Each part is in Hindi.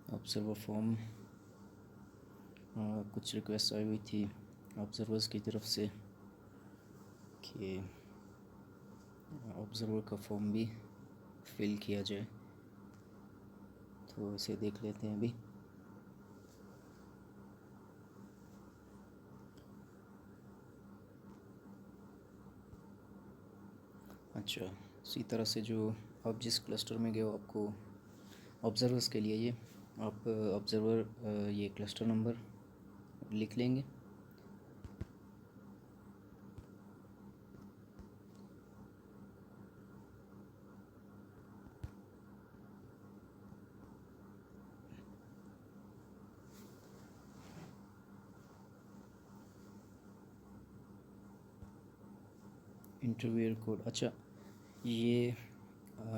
ऑब्ज़र्वर फॉर्म कुछ रिक्वेस्ट आई हुई थी ऑब्ज़र्वर्स की तरफ से कि ऑब्ज़र्वर का फॉर्म भी फिल किया जाए, तो इसे देख लेते हैं अभी। अच्छा, इसी तरह से जो आप जिस क्लस्टर में गए हो, आपको ऑब्ज़र्वर्स के लिए ये आप ऑब्ज़र्वर ये क्लस्टर नंबर लिख लेंगे। इंटरव्यूअर कोड, अच्छा ये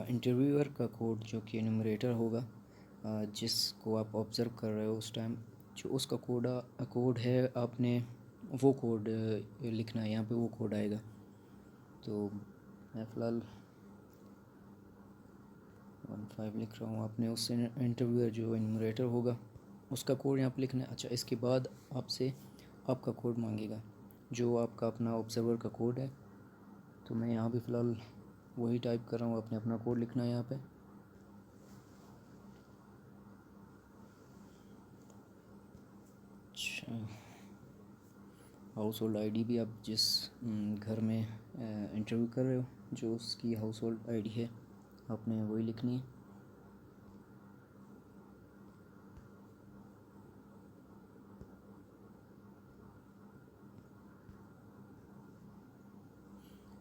इंटरव्यूअर का कोड जो कि एनुमरेटर होगा, जिसको आप ऑब्ज़र्व कर रहे हो उस टाइम, जो उसका कोड है, आपने वो कोड लिखना है। यहाँ पे वो कोड आएगा। तो मैं फ़िलहाल 15 लिख रहा हूँ। आपने उससे इंटरव्यूअर जो एनुमरेटर होगा उसका कोड यहाँ पे लिखना है। अच्छा, इसके बाद आपसे आपका कोड मांगेगा, जो आपका अपना ऑब्ज़र्वर का कोड है। तो मैं यहाँ भी फ़िलहाल वही टाइप कर रहा हूँ, आपने अपना कोड लिखना है यहाँ पे। अच्छा, हाउस होल्ड आईडी भी आप जिस घर में इंटरव्यू कर रहे हो, जो उसकी हाउस होल्ड आईडी है, आपने वही लिखनी है।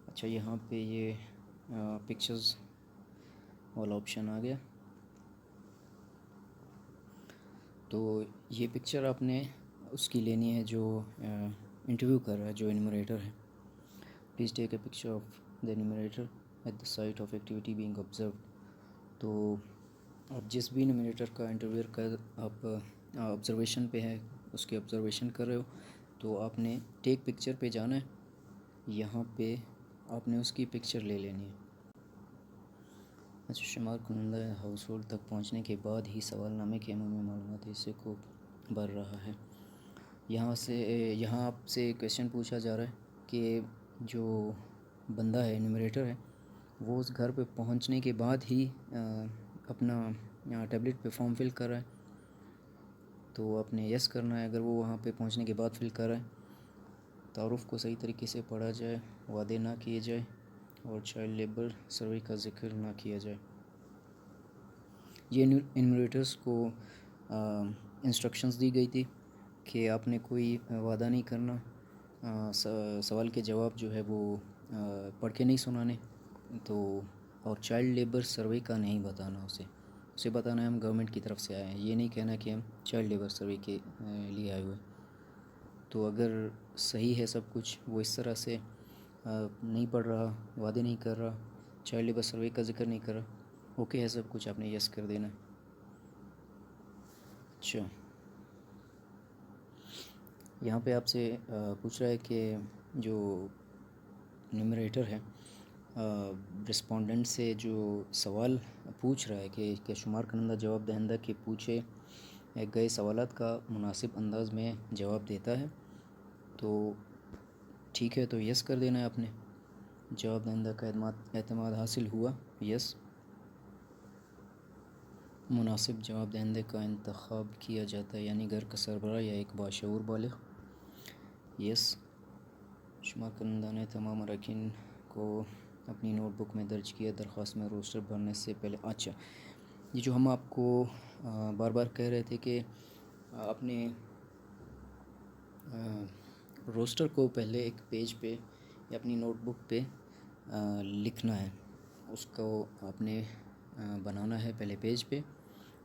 अच्छा, यहाँ पे ये पिक्चर्स वाला ऑप्शन आ गया। तो ये पिक्चर आपने उसकी लेनी है जो इंटरव्यू कर रहा है, जो एनुमरेटर है। Please take a picture of the enumerator at the site of activity being observe. तो आप जिस भी एनुमरेटर का इंटरव्यूअर कर आप ऑब्ज़र्वेशन पे है, उसकी ऑब्ज़र्वेशन कर रहे हो, तो आपने टेक पिक्चर पे जाना है। यहाँ पे आपने उसकी पिक्चर ले लेनी है। अच्छा, शुमार कुनंदा हाउस होल्ड तक पहुँचने के बाद ही सवालनामे के अमूमी मालूमात हिस्से को भर रहा है। यहाँ आपसे क्वेश्चन पूछा जा रहा है कि जो बंदा है, एनुमरेटर है, वो उस घर पे पहुँचने के बाद ही अपना टैबलेट पे फॉर्म फिल कर रहा है। तो आपने यस करना है अगर वो वहाँ पे पहुँचने के बाद फिल कर रहा है। तारुफ़ को सही तरीके से पढ़ा जाए, वादे ना किए जाए और चाइल्ड लेबर सर्वे का जिक्र ना किया जाए। ये एनुमरेटर्स को इंस्ट्रक्शंस दी गई थी कि आपने कोई वादा नहीं करना, सवाल के जवाब जो है वो पढ़ के नहीं सुनाने, तो और चाइल्ड लेबर सर्वे का नहीं बताना उसे बताना है हम गवर्नमेंट की तरफ से आए हैं। ये नहीं कहना कि हम चाइल्ड लेबर सर्वे के लिए आए हुए। तो अगर सही है सब कुछ, वो इस तरह से नहीं पढ़ रहा, वादे नहीं कर रहा, चाइल्ड लेबर सर्वे का जिक्र नहीं कर रहा, ओके है सब कुछ, आपने यस कर देना है। अच्छा, यहाँ पे आपसे पूछ रहा है कि जो न्यूमरेटर है रिस्पोंडेंट से जो सवाल पूछ रहा है कि शुमार करंदा जवाब दहिंदा के पूछे गए सवालात का मुनासिब अंदाज में जवाब देता है। तो ठीक है, तो यस कर देना है आपने। जवाब दहिंदा का एतमाद हासिल हुआ, यस। मुनासिब जवाब दहिंदे का इंतखाब किया जाता है, यानी घर का सरबराह या एक बाशऊर बालिग, यस। शुमार करंदा ने तमाम अरकान को अपनी नोटबुक में दर्ज किया, दरख्वास्त में रोस्टर भरने से पहले। अच्छा, ये जो हम आपको बार बार कह रहे थे कि आपने रोस्टर को पहले एक पेज पे या अपनी नोटबुक पे लिखना है, उसको आपने बनाना है पहले पेज पे,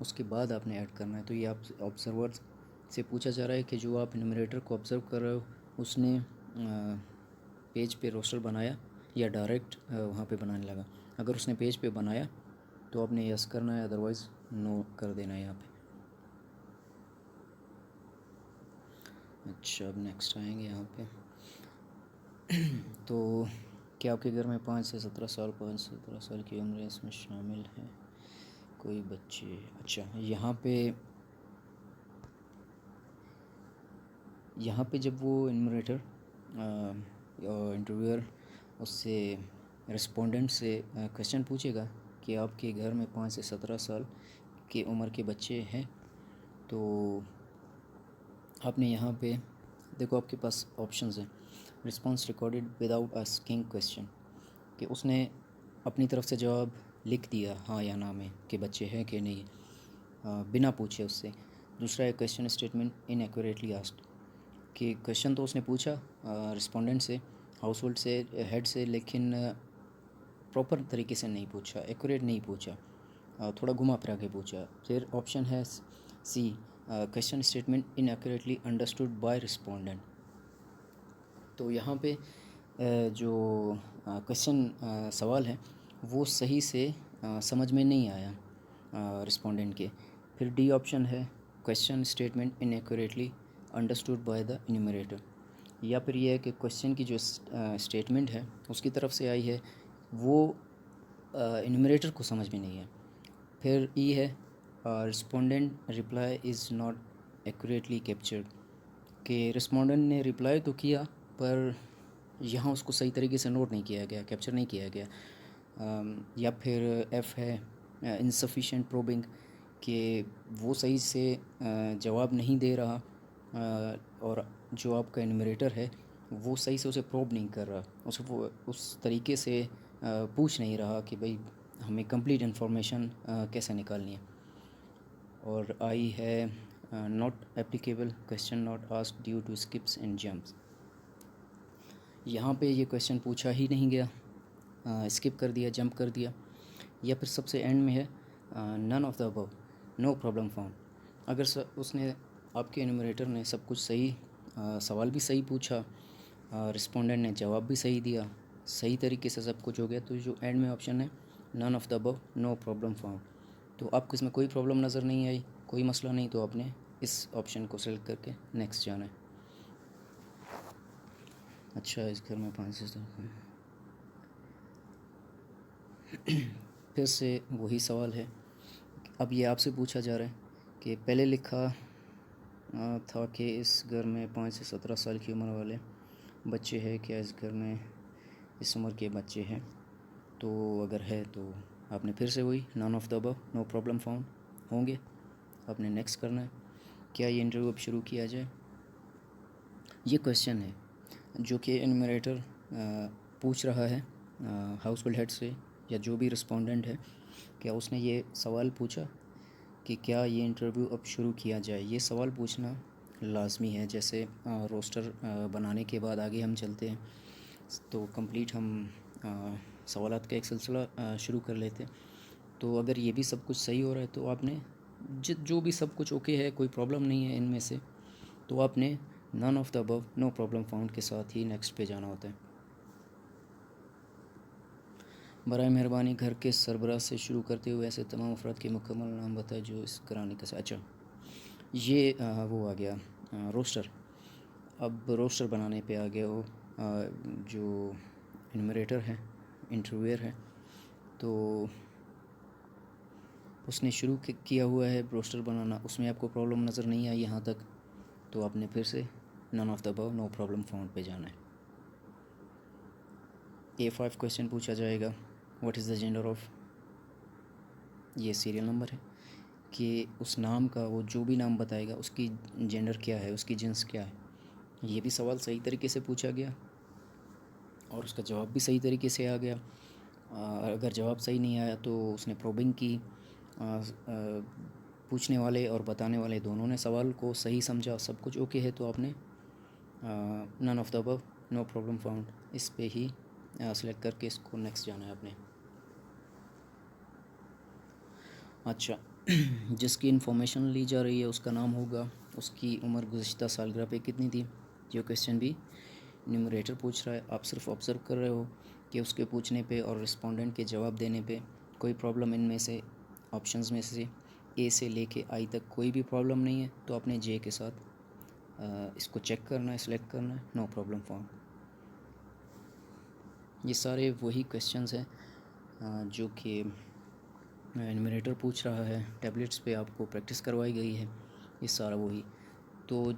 उसके बाद आपने ऐड करना है। तो ये आप ऑब्ज़र्वर से पूछा जा रहा है कि जो आप न्यूमरेटर को ऑब्ज़र्व कर रहे हो, उसने पेज पे रोस्टर बनाया या डायरेक्ट वहाँ पे बनाने लगा। अगर उसने पेज पे बनाया तो आपने यस करना है, अदरवाइज़ नो कर देना है यहाँ पे। अच्छा, अब नेक्स्ट आएंगे यहाँ पे। तो क्या आपके घर में 5 से 17 साल, 5 से 17 साल की उम्र इसमें शामिल है? कोई बच्चे? अच्छा, यहाँ पे यहाँ पे जब वो इन्यूमरेटर इंटरव्यूअर उससे रिस्पोंडेंट से क्वेश्चन पूछेगा कि आपके घर में 5 से 17 साल की उम्र के बच्चे हैं, तो आपने यहाँ पे देखो आपके पास ऑप्शंस हैं। Response recorded without asking question, कि उसने अपनी तरफ से जवाब लिख दिया हाँ या ना में कि बच्चे हैं कि नहीं, बिना पूछे उससे। दूसरा है क्वेश्चन स्टेटमेंट इनएक्यूरेटली आस्क्ड, कि क्वेश्चन तो उसने पूछा रिस्पोंडेंट से, हाउस होल्ड से, हेड से, लेकिन प्रॉपर तरीके से नहीं पूछा, एक्यूरेट नहीं पूछा, थोड़ा घुमा फिरा के पूछा। फिर ऑप्शन है C, question statement inaccurately understood by respondent. तो यहाँ पे जो क्वेश्चन सवाल है वो सही से समझ में नहीं आया रिस्पोंडेंट के। फिर डी ऑप्शन है question statement inaccurately understood by the enumerator, या फिर ये है कि क्वेश्चन की जो स्टेटमेंट है उसकी तरफ से आई है वो इन्यूमरेटर को समझ में नहीं है। फिर ई है respondent reply is not accurately captured, कि रिस्पोंडेंट ने रिप्लाई तो किया पर यहाँ उसको सही तरीके से नोट नहीं किया गया, कैप्चर नहीं किया गया। या फिर एफ़ है इनसफिशिएंट प्रोबिंग, कि वो सही से जवाब नहीं दे रहा, और जो आपका इन्यूमरेटर है वो सही से उसे प्रोब नहीं कर रहा, उसे वो उस तरीके से पूछ नहीं रहा कि भाई हमें कंप्लीट इन्फॉर्मेशन कैसे निकालनी है। और आई है not applicable question not asked due to skips and jumps, यहाँ पे ये क्वेश्चन पूछा ही नहीं गया, स्किप कर दिया, जंप कर दिया। या फिर सबसे एंड में है none of the above, no problem found. अगर उसने आपके इन्यूमरेटर ने सब कुछ सही, सवाल भी सही पूछा, रिस्पोंडेंट ने जवाब भी सही दिया, सही तरीके से सब कुछ हो गया, तो जो एंड में ऑप्शन है none of the above, no problem found, तो आपको इसमें कोई प्रॉब्लम नज़र नहीं आई, कोई मसला नहीं, तो आपने इस ऑप्शन को सेलेक्ट करके नेक्स्ट जाना है। अच्छा, इस घर में 5 से फिर से वही सवाल है। अब ये आपसे पूछा जा रहा है कि पहले लिखा था कि इस घर में 5 से 17 साल की उम्र वाले बच्चे हैं, क्या इस घर में इस उम्र के बच्चे हैं? तो अगर है तो आपने फिर से वही none of the above, no problem found होंगे, आपने नेक्स्ट करना है। क्या ये इंटरव्यू अब शुरू किया जाए? ये क्वेश्चन है जो कि एनुमरेटर पूछ रहा है हाउस होल्ड हेड से या जो भी रिस्पोंडेंट है, क्या उसने ये सवाल पूछा कि क्या ये इंटरव्यू अब शुरू किया जाए। ये सवाल पूछना लाजमी है। जैसे रोस्टर बनाने के बाद आगे हम चलते हैं तो कंप्लीट हम सवालात का एक सिलसिला शुरू कर लेते हैं। तो अगर ये भी सब कुछ सही हो रहा है तो आपने जो भी सब कुछ ओके है, कोई प्रॉब्लम नहीं है इनमें से, तो आपने none of the above, no problem found के साथ ही नेक्स्ट पे जाना होता है। बराए मेहरबानी घर के सरबराह से शुरू करते हुए ऐसे तमाम अफराद के मुकम्मल नाम बताए जो इस घराने का। अच्छा, ये वो आ गया रोस्टर। अब रोस्टर बनाने पे आ गया वो जो इन्यूमरेटर है, इंटरव्यूअर है, तो उसने शुरू किया हुआ है रोस्टर बनाना, उसमें आपको प्रॉब्लम नज़र नहीं आई यहाँ तक, तो आपने फिर से none of the above, no problem found पे जाना है। A5 क्वेश्चन पूछा जाएगा, what is the gender of, ये सीरियल नंबर है कि उस नाम का, वो जो भी नाम बताएगा उसकी जेंडर क्या है, उसकी जिन्स क्या है। ये भी सवाल सही तरीके से पूछा गया और उसका जवाब भी सही तरीके से आ गया। अगर जवाब सही नहीं आया तो उसने प्रोबिंग की, पूछने वाले और बताने वाले दोनों ने सवाल को सही समझा, सब कुछ ओके है, तो आपने none of the above, no problem found, इस पे ही सेलेक्ट करके इसको नेक्स्ट जाना है आपने। अच्छा, जिसकी इन्फॉर्मेशन ली जा रही है उसका नाम होगा, उसकी उम्र गुज़िश्ता सालगिरह पे कितनी थी। ये क्वेश्चन भी न्यूमरेटर पूछ रहा है, आप सिर्फ ऑब्ज़र्व कर रहे हो कि उसके पूछने पे और रिस्पोंडेंट के जवाब देने पे कोई प्रॉब्लम इनमें से ऑप्शंस में से ए से लेके आई तक कोई भी प्रॉब्लम नहीं है, तो आपने जे के साथ इसको चेक करना है, सिलेक्ट करना है, नो प्रॉब्लम फाउंड। ये सारे वही क्वेश्चंस हैं जो कि न्यूमरेटर पूछ रहा है, टैबलेट्स पे आपको प्रैक्टिस करवाई गई है, ये सारा वही। तो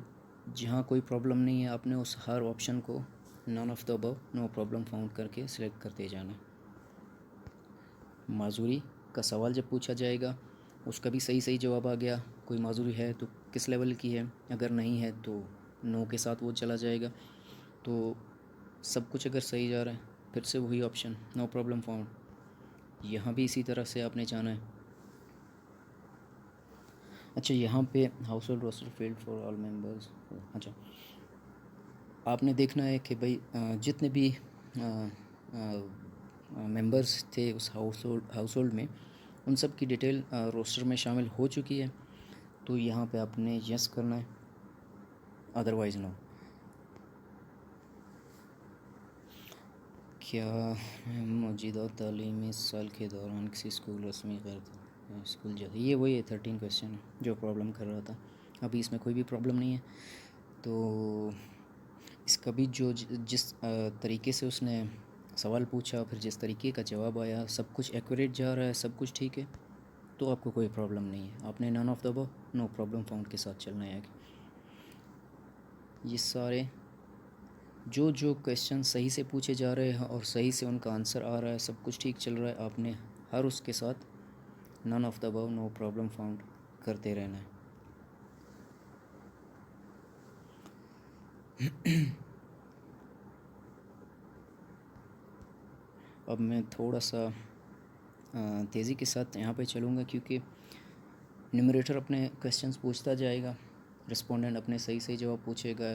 जहाँ कोई प्रॉब्लम नहीं है आपने उस हर ऑप्शन को none of the above no problem found करके सिलेक्ट करते जाना है। माजूरी का सवाल जब पूछा जाएगा उसका भी सही सही जवाब आ गया, कोई माजूरी है तो किस लेवल की है, अगर नहीं है तो नो के साथ वो चला जाएगा। तो सब कुछ अगर सही जा रहा है फिर से वही ऑप्शन नो प्रॉब्लम फाउंड, यहाँ भी इसी तरह से आपने जाना है। अच्छा, यहाँ पे household roster field for all members. अच्छा, आपने देखना है कि भाई जितने भी मेंबर्स थे उस हाउस होल्ड में उन सब की डिटेल रोस्टर में शामिल हो चुकी है, तो यहाँ पे आपने यस करना है, अदरवाइज़ नो। क्या मौजूदा तालीमी साल के दौरान किसी स्कूल रस्मी गैर स्कूल जाती, ये वही 13 क्वेश्चन है जो प्रॉब्लम कर रहा था। अभी इसमें कोई भी प्रॉब्लम नहीं है। तो इसका भी जो जिस तरीके से उसने सवाल पूछा फिर जिस तरीके का जवाब आया सब कुछ एक्यूरेट जा रहा है, सब कुछ ठीक है, तो आपको कोई प्रॉब्लम नहीं है। आपने none of the above no problem found के साथ चलना है। ये सारे जो जो क्वेश्चन सही से पूछे जा रहे हैं और सही से उनका आंसर आ रहा है, सब कुछ ठीक चल रहा है, आपने हर उसके साथ none of the above no problem found करते रहना है। अब मैं थोड़ा सा तेज़ी के साथ यहाँ पे चलूँगा क्योंकि न्यूमरेटर अपने क्वेश्चंस पूछता जाएगा, रिस्पोंडेंट अपने सही सही जवाब पूछेगा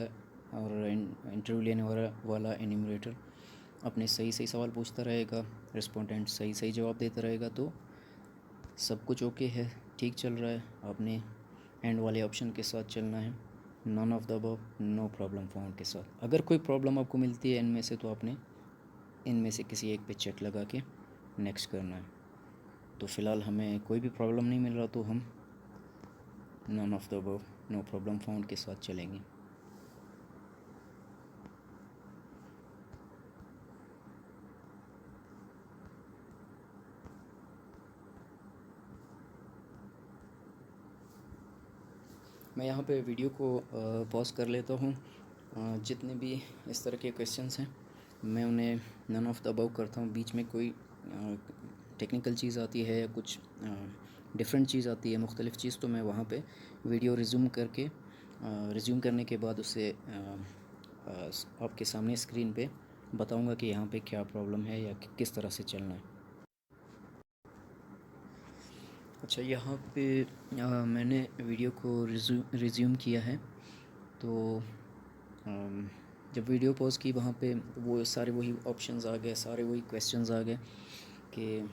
और इंटरव्यू लेने वाला एन्यूमरेटर अपने सही सही सवाल पूछता रहेगा, रिस्पोंडेंट सही सही जवाब देता रहेगा। तो सब कुछ ओके है, ठीक चल रहा है। आपने एंड वाले ऑप्शन के साथ चलना है, none of the above no problem found के साथ। अगर कोई प्रॉब्लम आपको मिलती है इनमें से तो आपने इनमें से किसी एक पे चेक लगा के नेक्स्ट करना है। तो फ़िलहाल हमें कोई भी प्रॉब्लम नहीं मिल रहा, तो हम none of the above no problem found के साथ चलेंगे। मैं यहाँ पे वीडियो को पॉज कर लेता हूँ। जितने भी इस तरह के क्वेश्चंस हैं मैं उन्हें नन ऑफ द अबव करता हूँ। बीच में कोई टेक्निकल चीज़ आती है या कुछ डिफरेंट चीज़ आती है, मुख्तलिफ़ चीज़, तो मैं वहाँ पे वीडियो रिज्यूम करने के बाद उसे आपके सामने स्क्रीन पे बताऊँगा कि यहाँ पे क्या प्रॉब्लम है या किस तरह से चलना है। अच्छा, यहाँ पे मैंने वीडियो को रिज्यूम किया है। तो जब वीडियो पॉज की वहाँ पे वो सारे वही ऑप्शंस आ गए, सारे वही क्वेश्चंस आ गए कि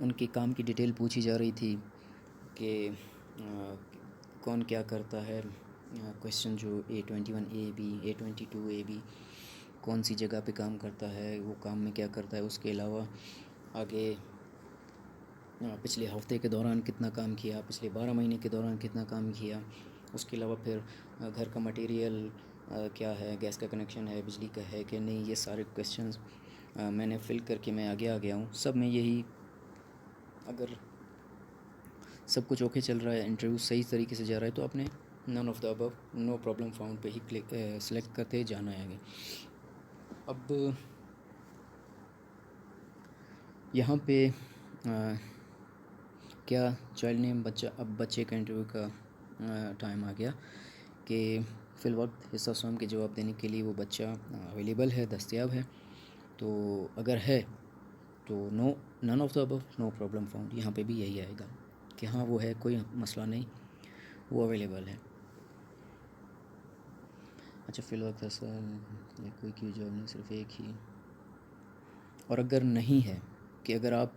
उनके काम की डिटेल पूछी जा रही थी कि कौन क्या करता है। क्वेश्चन जो A21A-B, A22A-B कौन सी जगह पे काम करता है, वो काम में क्या करता है। उसके अलावा आगे पिछले हफ्ते के दौरान कितना काम किया, पिछले 12 महीने के दौरान कितना काम किया। उसके अलावा फिर घर का मटेरियल क्या है, गैस का कनेक्शन है, बिजली का है कि नहीं, ये सारे क्वेश्चंस मैंने फ़िल करके मैं आगे आ गया हूँ। सब में यही, अगर सब कुछ ओके चल रहा है, इंटरव्यू सही तरीके से जा रहा है, तो आपने none of the above no problem found पे ही सेलेक्ट करते जाना है आगे। अब यहाँ पे क्या चाइल्ड नेम बच्चा, अब बच्चे का इंटरव्यू का टाइम आ गया कि फ़िल वक्त हिस्सा स्वयं के जवाब देने के लिए वो बच्चा अवेलेबल है, दस्तयाब है। तो अगर है तो no none of the above no problem found, यहाँ पे भी यही आएगा कि हाँ वो है, कोई मसला नहीं, वो अवेलेबल है। अच्छा, फ़िल वक्त हिस्सा कोई क्यों जवाब नहीं, सिर्फ एक ही। और अगर नहीं है कि अगर आप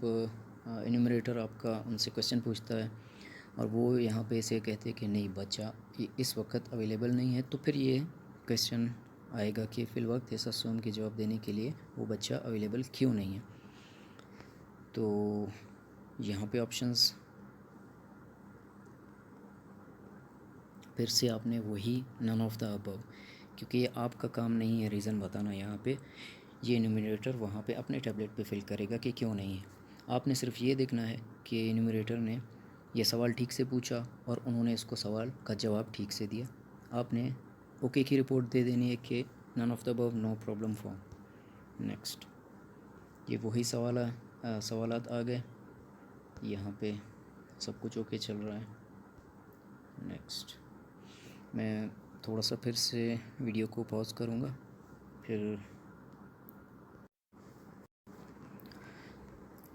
इन्यूमरेटर आपका उनसे क्वेश्चन पूछता है और वो यहाँ पे ऐसे कहते हैं कि नहीं बच्चा इस वक्त अवेलेबल नहीं है, तो फिर ये क्वेश्चन आएगा कि फ़िल वक्त ऐसा स्वयं के जवाब देने के लिए वो बच्चा अवेलेबल क्यों नहीं है। तो यहाँ पे ऑप्शंस फिर से आपने वही नन ऑफ द अबव, क्योंकि ये आपका काम नहीं है रीज़न बताना। यहाँ पे ये इन्यूमरेटर वहाँ पे अपने टैबलेट पे फिल करेगा कि क्यों नहीं है। आपने सिर्फ ये देखना है कि इन्यूमरेटर ने ये सवाल ठीक से पूछा और उन्होंने इसको सवाल का जवाब ठीक से दिया। आपने ओके की रिपोर्ट दे देनी है कि none of the above, no problem found. Next, ये वही सवालात आ गए, यहाँ पे सब कुछ ओके चल रहा है। नेक्स्ट, मैं थोड़ा सा फिर से वीडियो को पॉज करूँगा, फिर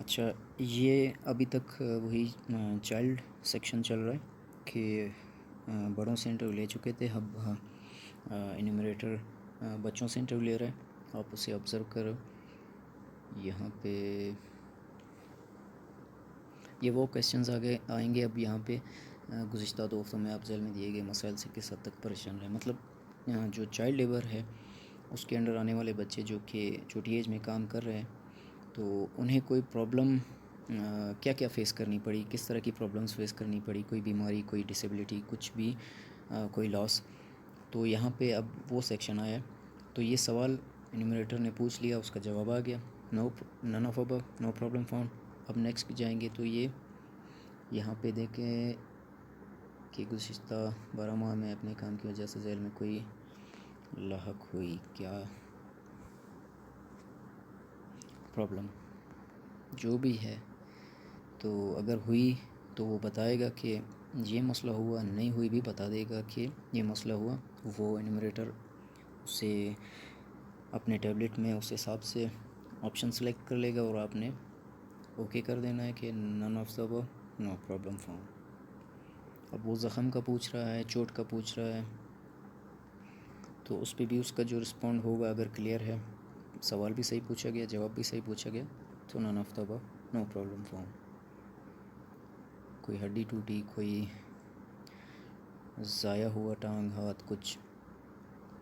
अच्छा, ये अभी तक वही चाइल्ड सेक्शन चल रहा है कि बड़ों से इंटरव्यू ले चुके थे, अब इन्यूमरेटर बच्चों से इंटरव्यू ले रहा है। आप उसे ऑब्ज़र्व करो। यहाँ पे ये वो क्वेश्चंस आएंगे अब यहाँ पे। गुज़िश्ता 2 हफ्तों में आप जेल में दिए गए मसाइल से किस हद तक परेशान रहे, मतलब जो चाइल्ड लेबर है उसके अंडर आने वाले बच्चे जो कि छोटी एज में काम कर रहे हैं, तो उन्हें कोई प्रॉब्लम क्या क्या फ़ेस करनी पड़ी, किस तरह की प्रॉब्लम्स फ़ेस करनी पड़ी, कोई बीमारी, कोई डिसेबिलिटी, कुछ भी, कोई लॉस। तो यहाँ पे अब वो सेक्शन आया है। तो ये सवाल इन्यूमरेटर ने पूछ लिया, उसका जवाब आ गया, none of above, no problem found. अब नेक्स्ट जाएंगे तो ये यहाँ पे देखें कि गुज़िश्ता 12 माह में अपने काम की वजह से जेल में कोई लाहक हुई क्या प्रॉब्लम, जो भी है। तो अगर हुई तो वो बताएगा कि ये मसला हुआ, नहीं हुई भी बता देगा कि ये मसला हुआ। वो इन्यूमरेटर उसे अपने टैबलेट में उस हिसाब से ऑप्शन सेलेक्ट कर लेगा और आपने ओके कर देना है कि none of the above, no problem found. अब वो ज़ख़म का पूछ रहा है, चोट का पूछ रहा है, तो उस पर भी उसका जो रिस्पॉन्ड होगा, अगर क्लियर है, सवाल भी सही पूछा गया, जवाब भी सही पूछा गया, तो none of the above, no problem found. कोई हड्डी टूटी, कोई ज़ाया हुआ टांग, हाथ, कुछ,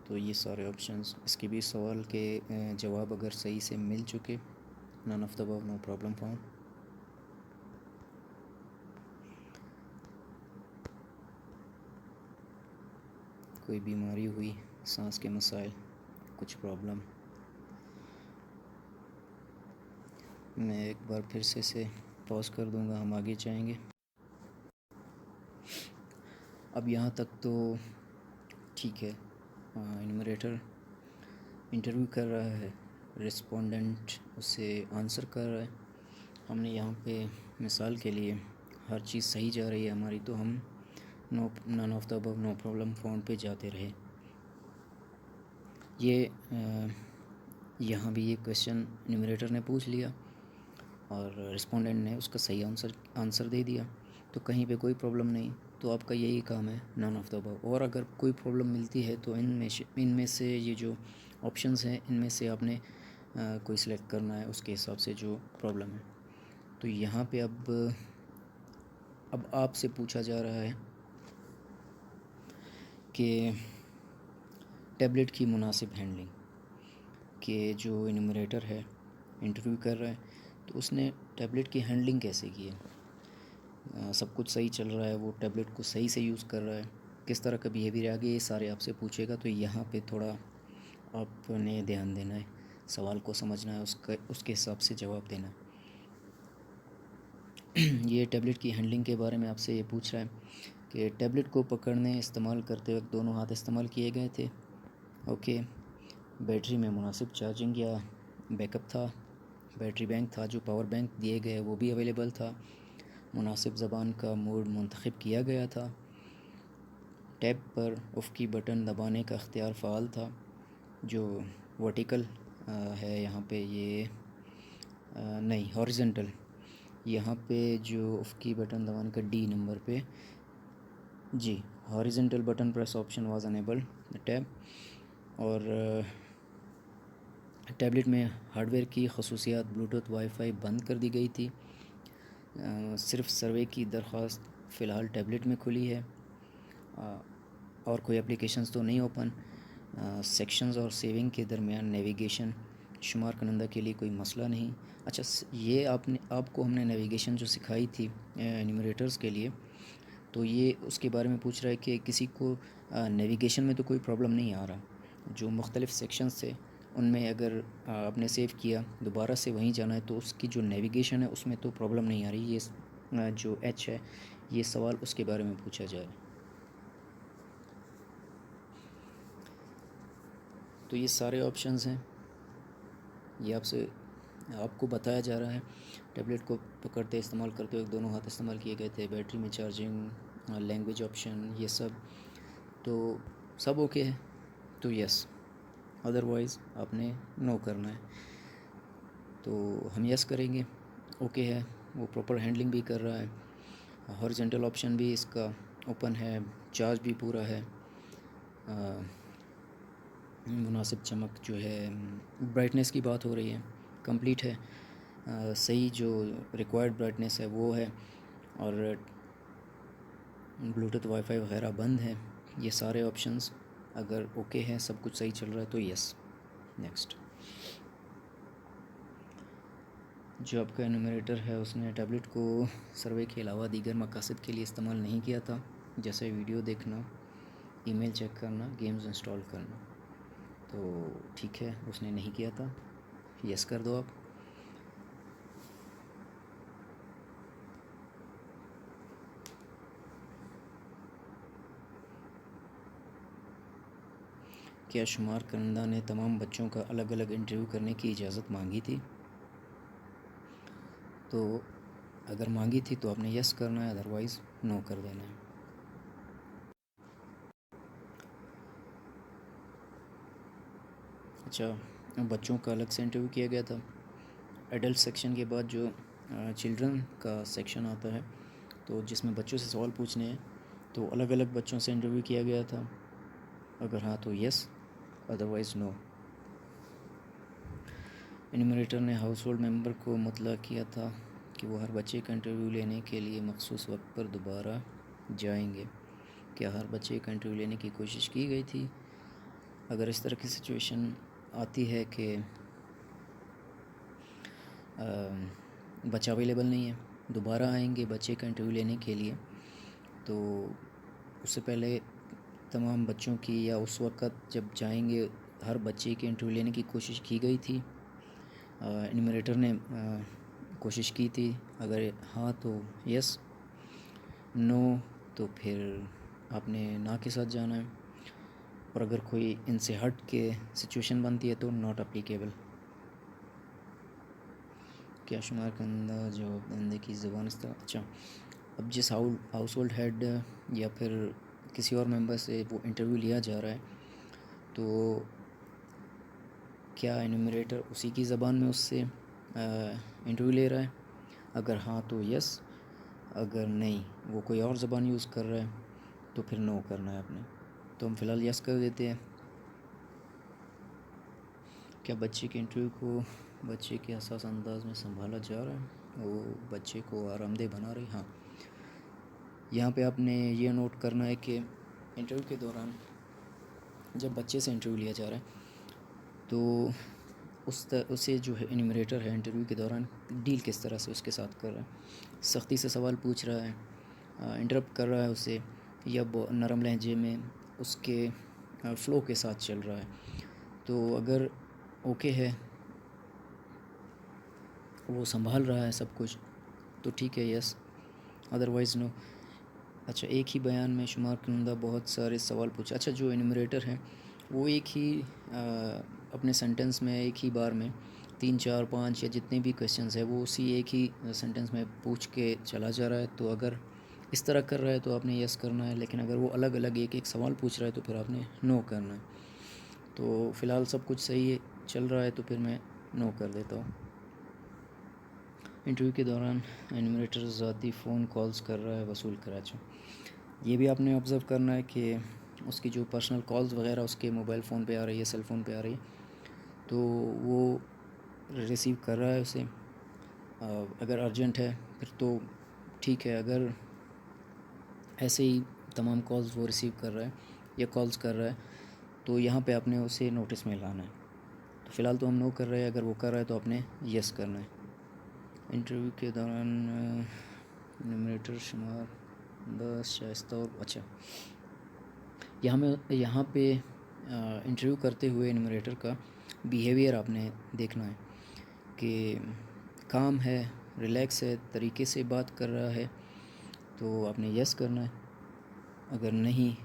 तो ये सारे ऑप्शंस। इसके भी सवाल के जवाब अगर सही से मिल चुके, none of the above, no problem found. कोई बीमारी हुई, सांस के मसाइल, कुछ प्रॉब्लम। मैं एक बार फिर से पॉज कर दूंगा, हम आगे जाएंगे। अब यहाँ तक तो ठीक है। इन्यूमरेटर इंटरव्यू कर रहा है, रिस्पोंडेंट उसे आंसर कर रहा है। हमने यहाँ पे मिसाल के लिए हर चीज़ सही जा रही है हमारी, तो हम none of the above, no problem found पे जाते रहे। ये यहाँ भी ये क्वेश्चन इन्यूमरेटर ने पूछ लिया और रिस्पोंडेंट ने उसका सही आंसर दे दिया, तो कहीं पे कोई प्रॉब्लम नहीं। तो आपका यही काम है, नन ऑफ द अबव। और अगर कोई प्रॉब्लम मिलती है तो इनमें से ये जो ऑप्शंस हैं, इनमें से आपने कोई सिलेक्ट करना है उसके हिसाब से जो प्रॉब्लम है। तो यहाँ पे अब आपसे पूछा जा रहा है कि टैबलेट की मुनासिब हैंडलिंग, कि जो इन्यूमरेटर है इंटरव्यू कर रहा है, तो उसने टैबलेट की हैंडलिंग कैसे की है। सब कुछ सही चल रहा है, वो टैबलेट को सही से यूज़ कर रहा है, किस तरह का बिहेवियर आगे, ये सारे आपसे पूछेगा। तो यहाँ पे थोड़ा आपने ध्यान देना है, सवाल को समझना है, उसके हिसाब से जवाब देना है। ये टैबलेट की हैंडलिंग के बारे में आपसे ये पूछ रहा है कि टैबलेट को पकड़ने इस्तेमाल करते वक्त दोनों हाथ इस्तेमाल किए गए थे। ओके, बैटरी में मुनासिब चार्जिंग या बैकअप था, बैटरी बैंक था, जो पावर बैंक दिए गए वो भी अवेलेबल था, मुनासिब ज़बान का मोड मुंतखब किया गया था, टैब पर ऑफ़ की बटन दबाने का इख्तियार फ़ाल था, जो वर्टिकल है यहाँ पे ये नहीं हॉरिजॉन्टल, यहाँ पे जो ऑफ़ की बटन दबाने का डी नंबर पे जी horizontal button press option was enable tab. और टैबलेट में हार्डवेयर की खसूसियात ब्लूटूथ वाईफाई बंद कर दी गई थी। सिर्फ सर्वे की दरख्वास्त फ़िलहाल टैबलेट में खुली है और कोई एप्लीकेशंस तो नहीं ओपन। सेक्शंस और सेविंग के दरमियान नेविगेशन शुमार करने के लिए कोई मसला नहीं। अच्छा, ये आपको हमने नेविगेशन जो सिखाई थी एन्यूमरेटर्स के लिए, तो ये उसके बारे में पूछ रहा है कि किसी को नेविगेशन में तो कोई प्रॉब्लम नहीं आ रहा, जो मुख्तलिफ़ सेक्शंस थे उनमें अगर आपने सेव किया दोबारा से वहीं जाना है तो उसकी जो नेविगेशन है उसमें तो प्रॉब्लम नहीं आ रही। ये जो एच है, ये सवाल उसके बारे में पूछा जाए। तो ये सारे ऑप्शंस हैं, ये आपको बताया जा रहा है। टैबलेट को पकड़ते इस्तेमाल करते वक्त दोनों हाथ इस्तेमाल किए गए थे, बैटरी में चार्जिंग, लैंग्वेज ऑप्शन, ये तो सब ओके है तो यस, अदरवाइज़ आपने नो करना है। तो हम यस करेंगे, ओके है, वो प्रॉपर हैंडलिंग भी कर रहा है, हॉरिजॉन्टल ऑप्शन भी इसका ओपन है, चार्ज भी पूरा है, मुनासिब चमक जो है, ब्राइटनेस की बात हो रही है, कंप्लीट है, सही जो रिक्वायर्ड ब्राइटनेस है वो है, और ब्लूटूथ वाईफाई वगैरह बंद है। ये सारे ऑप्शंस अगर ओके है, सब कुछ सही चल रहा है तो यस। नेक्स्ट, जो आपका एनुमरेटर है उसने टैबलेट को सर्वे के अलावा दीगर मकासद के लिए इस्तेमाल नहीं किया था, जैसे वीडियो देखना, ईमेल चेक करना, गेम्स इंस्टॉल करना। तो ठीक है, उसने नहीं किया था, यस कर दो आप। क्या शुमार करंदा ने तमाम बच्चों का अलग अलग इंटरव्यू करने की इजाज़त मांगी थी? तो अगर मांगी थी तो आपने यस करना है, अदरवाइज़ नो कर देना है। अच्छा, बच्चों का अलग से इंटरव्यू किया गया था। एडल्ट सेक्शन के बाद जो चिल्ड्रन का सेक्शन आता है, तो जिसमें बच्चों से सवाल पूछने हैं, तो अलग अलग बच्चों से इंटरव्यू किया गया था। अगर हाँ तो यस, अदरवाइज़ नो। एनुमरेटर ने हाउस होल्ड मेम्बर को मुतला किया था कि वो हर बच्चे का इंटरव्यू लेने के लिए मखसूस वक्त पर दोबारा जाएंगे। क्या हर बच्चे का इंटरव्यू लेने की कोशिश की गई थी? अगर इस तरह की सिचुएशन आती है कि बच्चा अवेलेबल नहीं है, दोबारा आएंगे बच्चे का इंटरव्यू लेने के लिए, तो उससे पहले तमाम बच्चों की या उस वक़्त जब जाएंगे हर बच्चे के इंटरव्यू लेने की कोशिश की गई थी, एनुमरेटर ने कोशिश की थी? अगर हाँ तो यस, नो तो फिर आपने ना के साथ जाना है, और अगर कोई इनसे हट के सिचुएशन बनती है तो नॉट अप्लीकेबल। क्या शुमार करना जवाब देने की ज़बान इस तरह? अच्छा, अब जिस हाउस होल्ड हेड या फिर किसी और मेंबर से वो इंटरव्यू लिया जा रहा है, तो क्या एनुमरेटर उसी की ज़बान में उससे इंटरव्यू ले रहा है? अगर हाँ तो यस, अगर नहीं वो कोई और ज़बान यूज़ कर रहा है तो फिर नो करना है आपने। तो हम फ़िलहाल यस कर देते हैं। क्या बच्चे के इंटरव्यू को बच्चे के हसास अंदाज में संभाला जा रहा है, वो बच्चे को आरामदेह बना रही? हाँ, यहाँ पे आपने ये नोट करना है कि इंटरव्यू के दौरान जब बच्चे से इंटरव्यू लिया जा रहा है तो उसे जो है एनुमरेटर है इंटरव्यू के दौरान डील किस तरह से उसके साथ कर रहा है। सख्ती से सवाल पूछ रहा है, इंटरप्ट कर रहा है उसे, या नरम लहजे में उसके फ़्लो के साथ चल रहा है। तो अगर ओके है, वो संभाल रहा है सब कुछ, तो ठीक है यस, अदरवाइज़ नो। अच्छा, एक ही बयान में शुमार करंदा बहुत सारे सवाल पूछे। अच्छा, जो एनुमरेटर है वो एक ही अपने सेंटेंस में एक ही बार में 3, 4, 5 या जितने भी क्वेश्चंस है वो उसी एक ही सेंटेंस में पूछ के चला जा रहा है। तो अगर इस तरह कर रहा है तो आपने यस करना है, लेकिन अगर वो अलग अलग एक एक सवाल पूछ रहा है तो फिर आपने नो करना है। तो फ़िलहाल सब कुछ सही है, चल रहा है, तो फिर मैं नो कर देता हूँ। इंटरव्यू के दौरान एनुमरेटर ज़ाती फ़ोन कॉल्स कर रहा है वसूल कराची। ये भी आपने ऑब्ज़र्व करना है कि उसकी जो पर्सनल कॉल्स वगैरह उसके मोबाइल फ़ोन पे आ रही है, सेल फ़ोन पे आ रही है, तो वो रिसीव कर रहा है उसे। अगर अर्जेंट है फिर तो ठीक है, अगर ऐसे ही तमाम कॉल्स वो रिसीव कर रहा है या कॉल्स कर रहा है तो यहाँ पे आपने उसे नोटिस में लाना है। तो फ़िलहाल तो हम नो कर रहे हैं, अगर वो कर रहा है तो आपने यस करना है। इंटरव्यू के दौरान न्यूमरेटर शुमार बस शाइस्ता और अच्छा, यहाँ पे इंटरव्यू करते हुए न्यूमरेटर का बिहेवियर आपने देखना है कि काम है, रिलैक्स है, तरीके से बात कर रहा है, तो आपने यस करना है। अगर नहीं,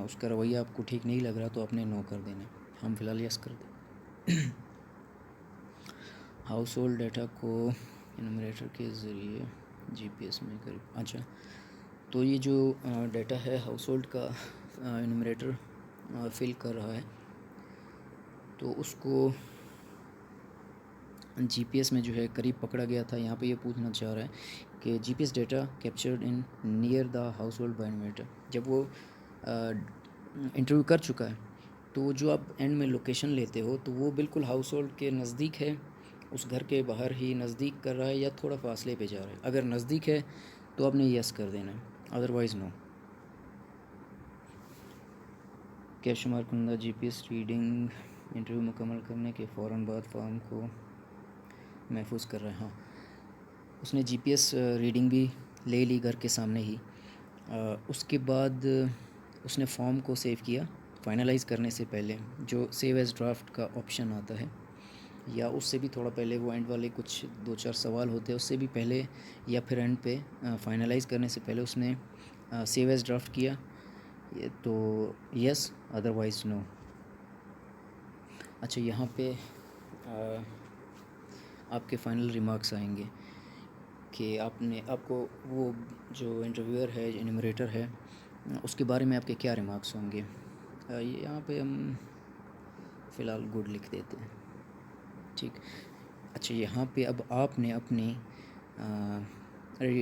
उसका रवैया आपको ठीक नहीं लग रहा तो आपने नो कर देना है। हम फ़िलहाल यस कर दें। हाउस होल्ड डाटा को इनमरेटर के ज़रिए जीपीएस में करीब, अच्छा तो ये जो डाटा है हाउस होल्ड का इनमरेटर फिल कर रहा है, तो उसको जीपीएस में जो है करीब पकड़ा गया था। यहाँ पे ये पूछना चाह रहा है कि GPS data captured in near the household by enumerator. जब वो इंटरव्यू कर चुका है तो जो आप एंड में लोकेशन लेते हो तो वो बिल्कुल हाउस होल्ड के नज़दीक है, उस घर के बाहर ही नज़दीक कर रहा है या थोड़ा फासले पे जा रहा है। अगर नज़दीक है तो आपने यस कर देना है, अदरवाइज़ नो। क्या शुमार कुंदा जीपीएस रीडिंग इंटरव्यू मुकम्मल करने के फ़ौरन बाद फॉर्म को महफूज कर रहा है। हाँ, उसने जीपीएस रीडिंग भी ले ली घर के सामने ही। उसके बाद उसने फॉर्म को सेव किया। फाइनलाइज़ करने से पहले जो सेव एज़ ड्राफ्ट का ऑप्शन आता है, या उससे भी थोड़ा पहले, वो एंड वाले कुछ 2-4 सवाल होते हैं उससे भी पहले, या फिर एंड पे फाइनलाइज़ करने से पहले उसने सेव एज़ ड्राफ्ट किया, तो यस, अदरवाइज़ नो। अच्छा, यहाँ पे आपके फ़ाइनल रिमार्क्स आएंगे कि आपको वो जो इंटरव्यूअर है, एनिमरेटर है, उसके बारे में आपके क्या रिमार्क्स होंगे। यहाँ पे हम फ़िलहाल गुड लिख देते हैं, ठीक। अच्छा, यहाँ पे अब आपने अपनी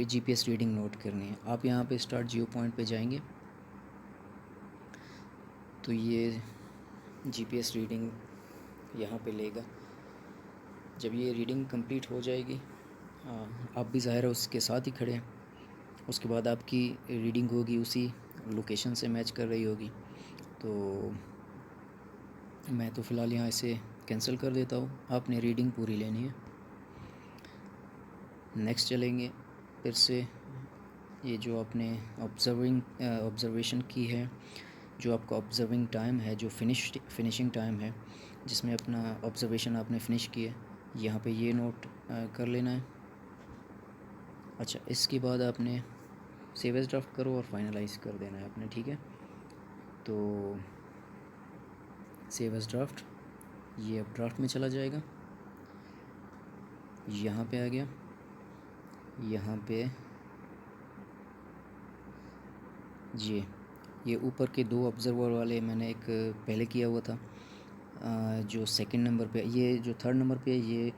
जीपीएस रीडिंग नोट करनी है। आप यहाँ पे स्टार्ट जियो पॉइंट पे जाएंगे तो ये जीपीएस रीडिंग यहाँ पे लेगा। जब ये रीडिंग कंप्लीट हो जाएगी, आप भी ज़ाहिर है उसके साथ ही खड़े हैं, उसके बाद आपकी रीडिंग होगी उसी लोकेशन से मैच कर रही होगी। तो मैं तो फ़िलहाल यहाँ इसे कैंसिल कर देता हूँ, आपने रीडिंग पूरी लेनी है। नेक्स्ट चलेंगे फिर से। ये जो आपने ऑब्ज़र्वेशन की है, जो आपका ऑब्ज़र्विंग टाइम है, जो फिनिशिंग टाइम है, जिसमें अपना ऑब्ज़र्वेशन आपने फ़िनिश किया, यहाँ पे ये नोट कर लेना है। अच्छा, इसके बाद आपने सेव एज़ ड्राफ्ट करो और फाइनलाइज़ कर देना है आपने, ठीक है। तो सेव एज़ ड्राफ्ट, ये अब ड्राफ्ट में चला जाएगा, यहाँ पे आ गया। यहाँ पे ये ऊपर के 2 ऑब्ज़र्वर वाले मैंने एक पहले किया हुआ था, जो सेकंड नंबर पे, ये जो थर्ड नंबर पे, ये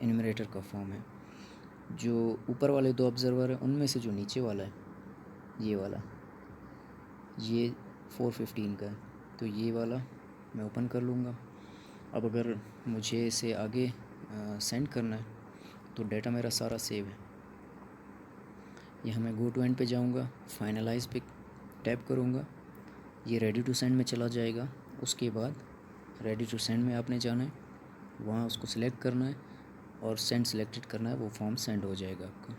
एनुमरेटर का फॉर्म है। जो ऊपर वाले 2 ऑब्ज़र्वर हैं उनमें से जो नीचे वाला है, ये वाला, ये 415 का है, तो ये वाला मैं ओपन कर लूँगा। अब अगर मुझे इसे आगे सेंड करना है तो डाटा मेरा सारा सेव है। यहाँ मैं गो टू एंड पे जाऊँगा, फाइनलाइज़ पे टैप करूँगा, ये रेडी टू सेंड में चला जाएगा। उसके बाद रेडी टू सेंड में आपने जाना है, वहाँ उसको सिलेक्ट करना है और सेंड सिलेक्टेड करना है, वो फॉर्म सेंड हो जाएगा आपका।